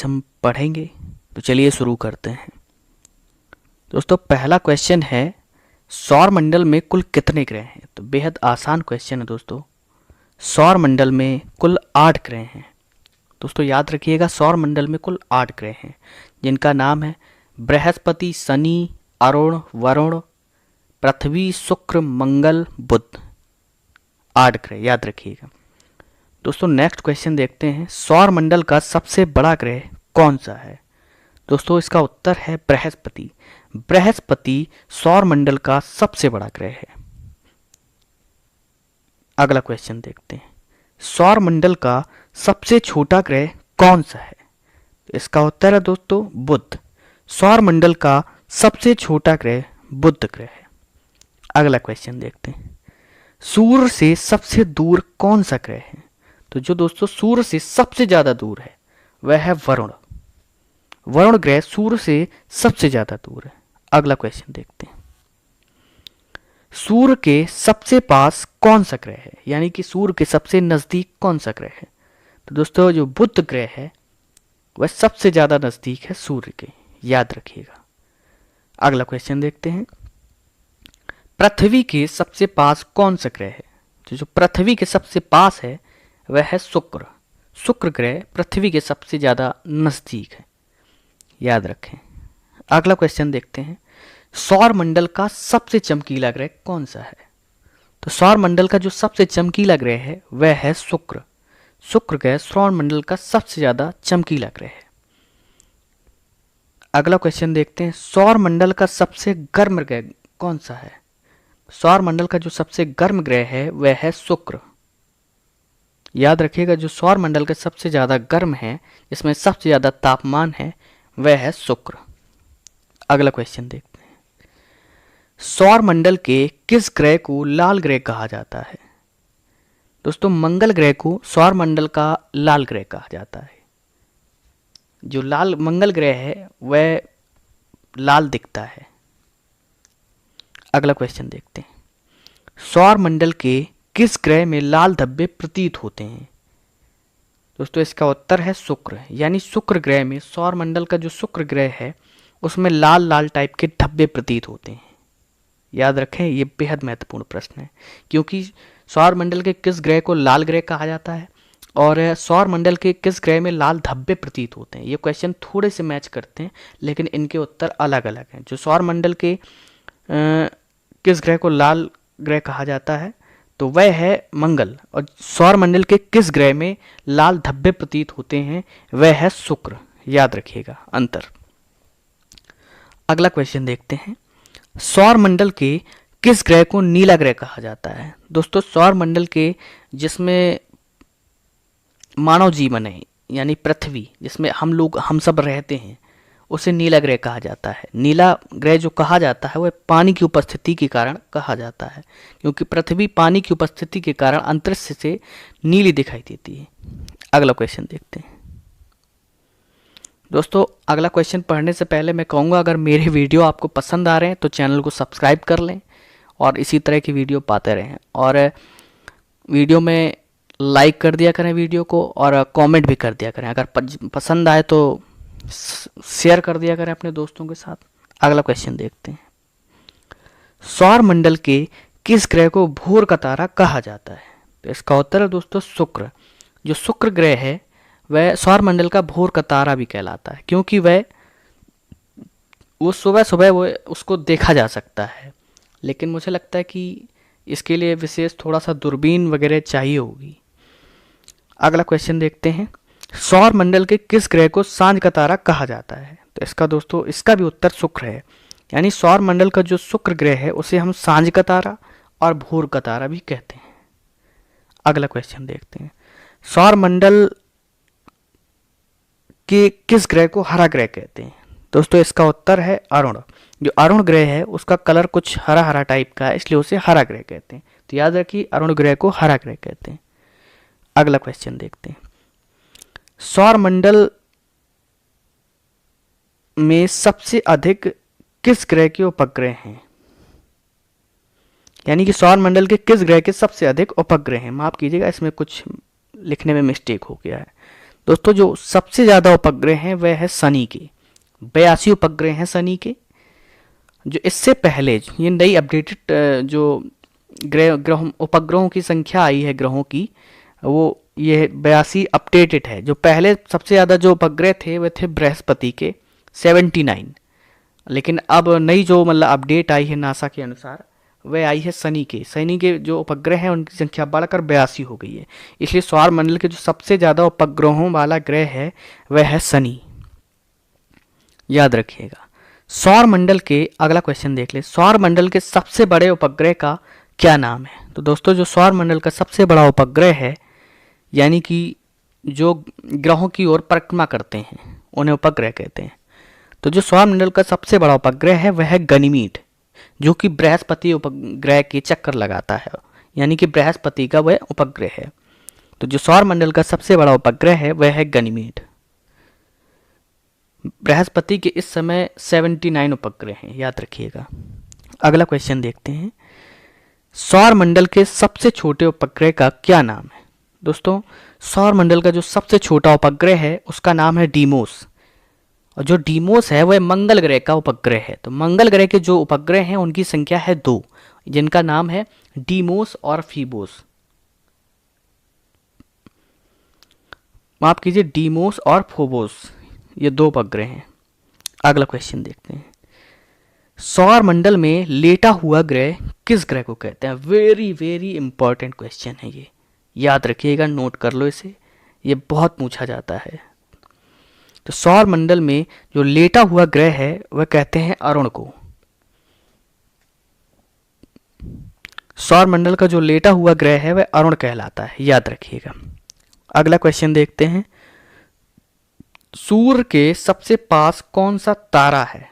हम पढ़ेंगे। तो चलिए शुरू करते हैं। दोस्तों पहला क्वेश्चन है, सौर मंडल में कुल कितने ग्रह हैं? तो बेहद आसान क्वेश्चन है दोस्तों। सौर मंडल में कुल 8 ग्रह हैं। दोस्तों याद रखिएगा, सौर मंडल में कुल 8 ग्रह हैं, जिनका नाम है बृहस्पति, शनि, अरुण, वरुण, पृथ्वी, शुक्र, मंगल, बुध। 8 ग्रह याद रखिएगा। दोस्तों नेक्स्ट क्वेश्चन देखते हैं, सौर मंडल का सबसे बड़ा ग्रह कौन सा है? दोस्तों इसका उत्तर है बृहस्पति। बृहस्पति सौर मंडल का सबसे बड़ा ग्रह है। अगला क्वेश्चन देखते हैं, सौर मंडल का सबसे छोटा ग्रह कौन सा है? तो इसका उत्तर है दोस्तों बुध। सौर मंडल का सबसे छोटा ग्रह बुध ग्रह है। अगला क्वेश्चन देखते हैं, सूर्य से सबसे दूर कौन सा ग्रह है? तो जो दोस्तों सूर्य से सबसे ज्यादा दूर है वह है वरुण। वरुण ग्रह सूर्य से सबसे ज्यादा दूर है। अगला क्वेश्चन देखते हैं, सूर्य के सबसे पास कौन सा ग्रह है? यानी कि सूर्य के सबसे नजदीक कौन सा ग्रह है? तो दोस्तों जो बुध ग्रह है वह सबसे ज्यादा नजदीक है सूर्य के, याद रखिएगा। अगला क्वेश्चन देखते हैं, पृथ्वी के सबसे पास कौन सा ग्रह है? तो जो पृथ्वी के सबसे पास है वह है शुक्र। शुक्र ग्रह पृथ्वी के सबसे ज्यादा नजदीक है, याद रखें। अगला क्वेश्चन देखते हैं, सौर मंडल का सबसे चमकीला ग्रह कौन सा है? तो सौर मंडल का जो सबसे चमकीला ग्रह है वह है शुक्र। शुक्र ग्रह सौर मंडल का सबसे ज्यादा चमकीला ग्रह है। अगला क्वेश्चन देखते हैं, सौर मंडल का सबसे गर्म ग्रह कौन सा है? सौर मंडल का जो सबसे गर्म ग्रह है वह है शुक्र। याद रखिएगा, जो सौर मंडल के सबसे ज्यादा गर्म है, जिसमें सबसे ज्यादा तापमान है, वह है शुक्र। अगला क्वेश्चन देखते हैं, सौर मंडल के किस ग्रह को लाल ग्रह कहा जाता है? दोस्तों मंगल ग्रह को सौर मंडल का लाल ग्रह कहा जाता है। जो लाल मंगल ग्रह है वह लाल दिखता है। अगला क्वेश्चन देखते हैं, सौर मंडल के किस ग्रह में लाल धब्बे प्रतीत होते हैं? दोस्तों इसका उत्तर है शुक्र। यानी शुक्र ग्रह में, सौर मंडल का जो शुक्र ग्रह है उसमें लाल लाल टाइप के धब्बे प्रतीत होते हैं। याद रखें, ये बेहद महत्वपूर्ण प्रश्न है, क्योंकि सौर मंडल के किस ग्रह को लाल ग्रह कहा जाता है और सौर मंडल के किस ग्रह में लाल धब्बे प्रतीत होते हैं। ये क्वेश्चन थोड़े से मैच करते हैं, लेकिन इनके उत्तर अलग अलग हैं। जो सौर मंडल के किस ग्रह को लाल ग्रह कहा जाता है तो वह है मंगल, और सौर मंडल के किस ग्रह में लाल धब्बे प्रतीत होते हैं वह है शुक्र। याद रखिएगा अंतर। अगला क्वेश्चन देखते हैं, सौर मंडल के किस ग्रह को नीला ग्रह कहा जाता है? दोस्तों सौर मंडल के जिसमें मानव जीवन है, यानी पृथ्वी, जिसमें हम सब रहते हैं, उसे नीला ग्रह कहा जाता है। नीला ग्रह जो कहा जाता है वह पानी की उपस्थिति के कारण कहा जाता है, क्योंकि पृथ्वी पानी की उपस्थिति के कारण अंतरिक्ष से नीली दिखाई देती है। अगला क्वेश्चन देखते हैं। दोस्तों अगला क्वेश्चन पढ़ने से पहले मैं कहूँगा, अगर मेरे वीडियो आपको पसंद आ रहे हैं तो चैनल को सब्सक्राइब कर लें और इसी तरह की वीडियो पाते रहें। और वीडियो में लाइक कर दिया करें वीडियो को, और कमेंट भी कर दिया करें। अगर पसंद आए तो शेयर कर दिया करें अपने दोस्तों के साथ। अगला क्वेश्चन देखते हैं, सौर मंडल के किस ग्रह को भोर का तारा कहा जाता है? तो इसका उत्तर है दोस्तों शुक्र। जो शुक्र ग्रह है वह सौर मंडल का भोर का तारा भी कहलाता है, क्योंकि वो सुबह सुबह वो उसको देखा जा सकता है। लेकिन मुझे लगता है कि इसके लिए विशेष थोड़ा सा दूरबीन वगैरह चाहिए होगी। अगला क्वेश्चन देखते हैं, सौर मंडल के किस ग्रह को सांझ का तारा कहा जाता है? तो इसका भी उत्तर शुक्र है। यानी सौर मंडल का जो शुक्र ग्रह है उसे हम सांझ का तारा और भोर का तारा भी कहते हैं। अगला क्वेश्चन देखते हैं, सौर मंडल के किस ग्रह को हरा ग्रह कहते हैं? दोस्तों इसका उत्तर है अरुण। जो अरुण ग्रह है उसका कलर कुछ हरा हरा टाइप का है, इसलिए उसे हरा ग्रह कहते हैं। तो याद रखिए, अरुण ग्रह को हरा ग्रह कहते हैं। अगला क्वेश्चन देखते हैं, सौर मंडल में सबसे अधिक किस ग्रह के उपग्रह हैं? यानी कि सौर मंडल के किस ग्रह के सबसे अधिक उपग्रह हैं? माफ कीजिएगा, इसमें कुछ लिखने में मिस्टेक हो गया है। दोस्तों जो सबसे ज़्यादा उपग्रह हैं वह है शनि के, 82 उपग्रह हैं शनि के। जो इससे पहले ये नई अपडेटेड जो ग्रह उपग्रहों की संख्या आई है ग्रहों की, वो ये 82 अपडेटेड है। जो पहले सबसे ज़्यादा जो उपग्रह थे वे थे बृहस्पति के 79, लेकिन अब नई जो मतलब अपडेट आई है नासा के अनुसार वह आई है शनि के। शनि के जो उपग्रह हैं उनकी संख्या बढ़कर 82 हो गई है। इसलिए सौर मंडल के जो सबसे ज़्यादा उपग्रहों वाला ग्रह है वह है शनि, याद रखिएगा। सौर मंडल के अगला क्वेश्चन देख ले, सौर मंडल के सबसे बड़े उपग्रह का क्या नाम है? तो दोस्तों जो सौर मंडल का सबसे बड़ा उपग्रह है, यानी कि जो ग्रहों की ओर परिक्रमा करते हैं उन्हें उपग्रह कहते हैं। तो जो सौर मंडल का सबसे बड़ा उपग्रह है वह है गनीमीड, जो कि बृहस्पति उपग्रह के चक्कर लगाता है, यानी कि बृहस्पति का वह उपग्रह है। तो जो सौर मंडल का सबसे बड़ा उपग्रह है वह है गनीमीड। बृहस्पति के इस समय 79 उपग्रह हैं, याद रखिएगा। अगला क्वेश्चन देखते हैं, सौर मंडल के सबसे छोटे उपग्रह का क्या नाम है? दोस्तों सौर मंडल का जो सबसे छोटा उपग्रह है उसका नाम है डीमोस, और जो डीमोस है वह मंगल ग्रह का उपग्रह है। तो मंगल ग्रह के जो उपग्रह हैं उनकी संख्या है 2, जिनका नाम है डीमोस और फीबोस। माफ कीजिए, डीमोस और फोबोस, ये 2 उपग्रह हैं। अगला क्वेश्चन देखते हैं, सौर मंडल में लेटा हुआ ग्रह किस ग्रह को कहते हैं? वेरी वेरी इंपॉर्टेंट क्वेश्चन है ये, याद रखिएगा, नोट कर लो इसे, ये बहुत पूछा जाता है। तो सौर मंडल में जो लेटा हुआ ग्रह है वह कहते हैं अरुण को। सौर मंडल का जो लेटा हुआ ग्रह है वह अरुण कहलाता है, याद रखिएगा। अगला क्वेश्चन देखते हैं, सूर्य के सबसे पास कौन सा तारा है?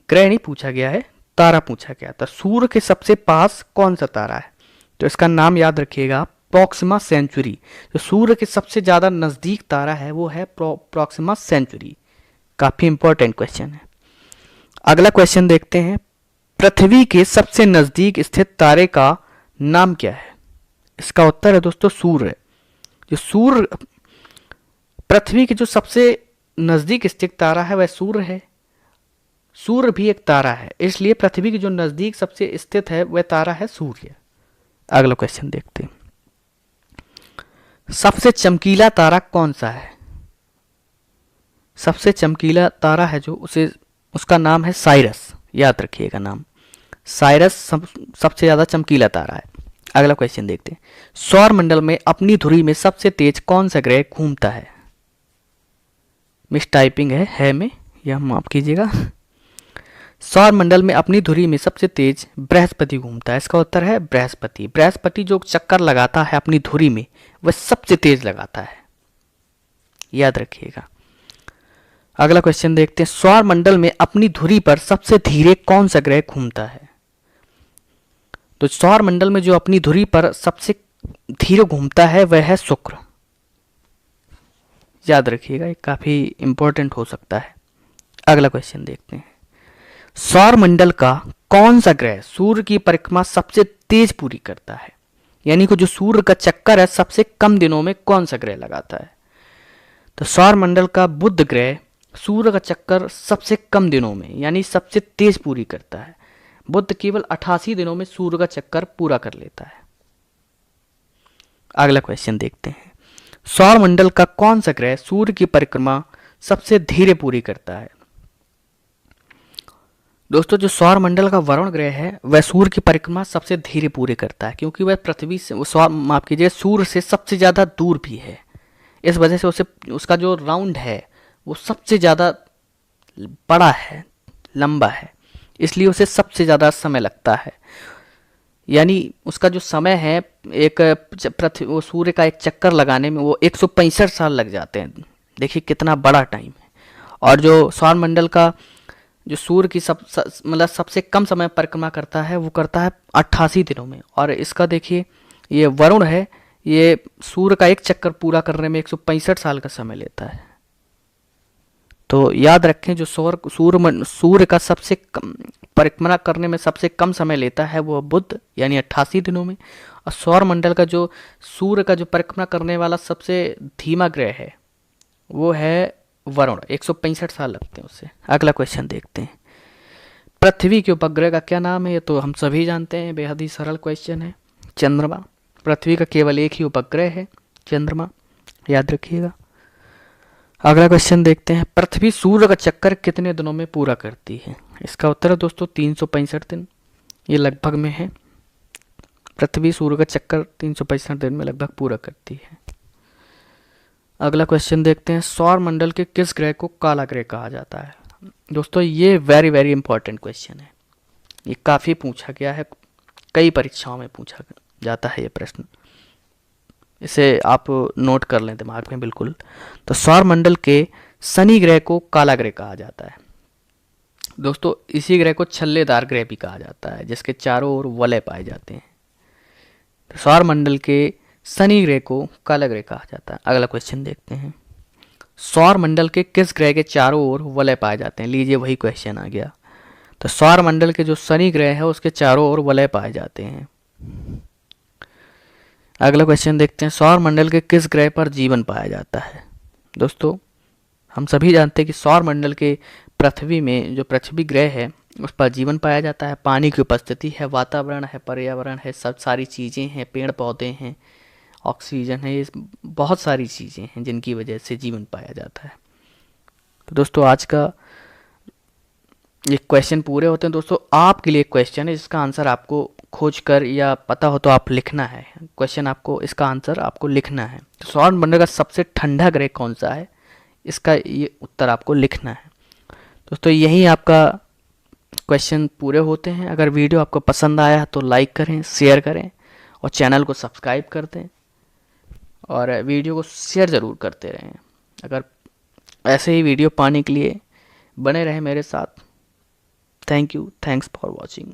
ग्रह नहीं पूछा गया है, तारा पूछा गया था। सूर्य के सबसे पास कौन सा तारा है? तो इसका नाम याद रखिएगा, प्रॉक्सिमा सेंचुरी। जो सूर्य के सबसे ज्यादा नजदीक तारा है वो है प्रॉक्सिमा सेंचुरी। काफी इंपॉर्टेंट क्वेश्चन है। अगला क्वेश्चन देखते हैं, पृथ्वी के सबसे नजदीक स्थित तारे का नाम क्या है? इसका उत्तर है दोस्तों सूर्य। जो सूर्य, पृथ्वी के जो सबसे नजदीक स्थित तारा है वह सूर्य है। सूर्य भी एक तारा है, इसलिए पृथ्वी के जो नजदीक सबसे स्थित है वह तारा है सूर्य। अगला क्वेश्चन देखते हैं, सबसे चमकीला तारा कौन सा है? सबसे चमकीला तारा है जो उसका नाम है साइरस, याद रखिएगा नाम। साइरस सबसे ज्यादा चमकीला तारा है। अगला क्वेश्चन देखते हैं, सौर मंडल में अपनी धुरी में सबसे तेज कौन सा ग्रह घूमता है? मिस टाइपिंग है में, यह माफ कीजिएगा। सौर मंडल में अपनी धुरी में सबसे तेज बृहस्पति घूमता है। इसका उत्तर है बृहस्पति। बृहस्पति जो चक्कर लगाता है अपनी धुरी में वह सबसे तेज लगाता है, याद रखिएगा। अगला क्वेश्चन देखते हैं, सौर मंडल में अपनी धुरी पर सबसे धीरे कौन सा ग्रह घूमता है? तो सौर मंडल में जो अपनी धुरी पर सबसे धीरे घूमता है वह है शुक्र, याद रखिएगा, ये काफी इंपॉर्टेंट हो सकता है। अगला क्वेश्चन देखते हैं, सौर मंडल का कौन सा ग्रह सूर्य की परिक्रमा सबसे तेज पूरी करता है? यानी कि जो सूर्य का चक्कर है सबसे कम दिनों में कौन सा ग्रह लगाता है? तो सौर मंडल का बुध ग्रह सूर्य का चक्कर सबसे कम दिनों में यानी सबसे तेज पूरी करता है। बुध केवल 88 दिनों में सूर्य का चक्कर पूरा कर लेता है। अगला क्वेश्चन देखते हैं, सौर मंडल का कौन सा ग्रह सूर्य की परिक्रमा सबसे धीरे पूरी करता है? दोस्तों जो सौर मंडल का वरुण ग्रह है वह सूर्य की परिक्रमा सबसे धीरे पूरी करता है, क्योंकि वह पृथ्वी से माफ कीजिए सूर्य से सबसे ज्यादा दूर भी है। इस वजह से उसका जो राउंड है वो सबसे ज्यादा बड़ा है, लंबा है, इसलिए उसे सबसे ज्यादा समय लगता है। यानी उसका जो समय है वो सूर्य का एक चक्कर लगाने में वो 165 साल लग जाते हैं। देखिए कितना बड़ा टाइम है। और जो सौर मंडल का जो सूर्य की मतलब सबसे कम समय परिक्रमा करता है वो करता है 88 दिनों में। और इसका देखिए ये वरुण है, ये सूर्य का एक चक्कर पूरा करने में 165 साल का समय लेता है। तो याद रखें, जो सूर्य का सबसे परिक्रमा करने में सबसे कम समय लेता है वो बुध, यानी 88 दिनों में। और सौर मंडल का जो सूर्य का जो परिक्रमा करने वाला सबसे धीमा ग्रह है वो है वरुण, 165 साल लगते हैं उससे। अगला क्वेश्चन देखते हैं। पृथ्वी के उपग्रह का क्या नाम है? ये तो हम सभी जानते हैं, बेहद ही सरल क्वेश्चन है, चंद्रमा। पृथ्वी का केवल एक ही उपग्रह है, चंद्रमा, याद रखिएगा। अगला क्वेश्चन देखते हैं। पृथ्वी सूर्य का चक्कर कितने दिनों में पूरा करती है? इसका उत्तर है दोस्तों 365 दिन, ये लगभग में है। पृथ्वी सूर्य का चक्कर 365 दिन में लगभग पूरा करती है। अगला क्वेश्चन देखते हैं। सौर मंडल के किस ग्रह को काला ग्रह कहा जाता है? दोस्तों ये वेरी वेरी इंपॉर्टेंट क्वेश्चन है, ये काफ़ी पूछा गया है, कई परीक्षाओं में पूछा जाता है ये प्रश्न, इसे आप नोट कर लें दिमाग में बिल्कुल। तो सौर मंडल के शनि ग्रह को काला ग्रह कहा जाता है। दोस्तों इसी ग्रह को छल्लेदार ग्रह भी कहा जाता है, जिसके चारों ओर वलय पाए जाते हैं। तो सौर मंडल के शनि ग्रह को काला ग्रह कहा जाता है। अगला क्वेश्चन देखते हैं। सौर मंडल के किस ग्रह के चारों ओर वलय पाए जाते हैं? लीजिए वही क्वेश्चन आ गया। तो सौर मंडल के जो शनि ग्रह है उसके चारों ओर वलय पाए जाते हैं। अगला क्वेश्चन देखते हैं। सौर मंडल के किस ग्रह पर जीवन पाया जाता है? दोस्तों हम सभी जानते हैं कि सौर मंडल के पृथ्वी में जो पृथ्वी ग्रह है उस पर जीवन पाया जाता है। पानी की उपस्थिति है, वातावरण है, पर्यावरण है, सब सारी चीज़ें हैं, पेड़ पौधे हैं, ऑक्सीजन है, ये बहुत सारी चीज़ें हैं जिनकी वजह से जीवन पाया जाता है। तो दोस्तों आज का ये क्वेश्चन पूरे होते हैं। दोस्तों आपके लिए क्वेश्चन है जिसका आंसर आपको खोज कर या पता हो तो आप लिखना है। क्वेश्चन आपको, इसका आंसर आपको लिखना है। तो सौर मंडल का सबसे ठंडा ग्रह कौन सा है, इसका ये उत्तर आपको लिखना है। दोस्तों यही आपका क्वेश्चन पूरे होते हैं। अगर वीडियो आपको पसंद आया तो लाइक करें, शेयर करें और चैनल को सब्सक्राइब कर दें और वीडियो को शेयर ज़रूर करते रहें। अगर ऐसे ही वीडियो पाने के लिए बने रहें मेरे साथ। Thank you, thanks for watching.